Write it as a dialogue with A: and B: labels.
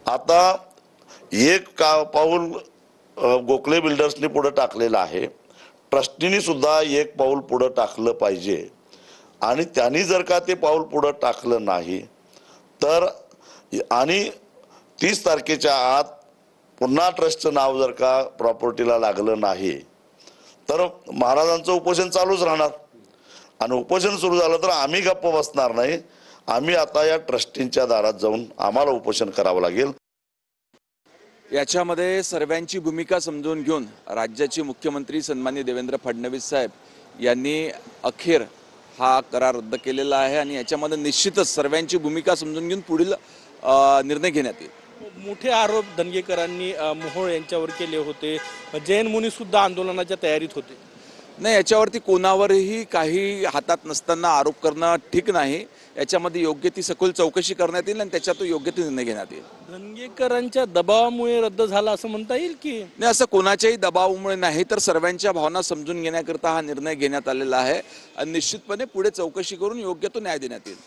A: आता एक पाऊल गोखले बिल्डर्सनी पुढे टाकलेलं आहे, ट्रस्टीनी सुद्धा एक पाऊल पुढे टाकलं पाहिजे आणि त्यांनी जर का ते पाऊल पुढे टाकलं नाही तर आणि 30 तारखेच्या आत पुन्हा ट्रस्टचं नाव जर का प्रॉपर्टीला लागलं नाही तर महाराजांचं उपोषण चालूच राहणार आणि उपोषण सुरू झालं तर आम्ही गप्प बसणार नाही। आम्ही आता या ट्रस्टींच्या दारात जाऊन आम्हाला उपोषण करावं लागेल।
B: याच्यामध्ये सर्वांची भूमिका समजून घेऊन राज्याचे मुख्यमंत्री सन्माननीय देवेंद्र फडणवीस साहेब यांनी अखेर हा करार रद्द केलेला आहे आणि याच्यामध्ये निश्चितच सर्वांची भूमिका समजून घेऊन पुढील निर्णय घेण्यात येईल।
C: मोठे आरोप धनगेकरांनी मोहोळ यांच्यावर केले होते, जैन मुनी सुद्धा आंदोलनाच्या तयारीत होते।
B: नाही, याच्यावरती कोणावरही काही हातात नसताना आरोप करणं ठीक नाही। याच्यामध्ये योग्य ती सखोल चौकशी करण्यात येईल आणि त्याच्यातून योग्य ती निर्णय घेण्यात येईल।
C: धनगेकरांच्या दबावामुळे रद्द झाला असं म्हणता येईल की
B: नाही, असं कोणाच्याही दबावामुळे नाही तर सर्वांच्या भावना समजून घेण्याकरता हा निर्णय घेण्यात आलेला आहे आणि निश्चितपणे पुढे चौकशी करून योग्य तो न्याय देण्यात येईल।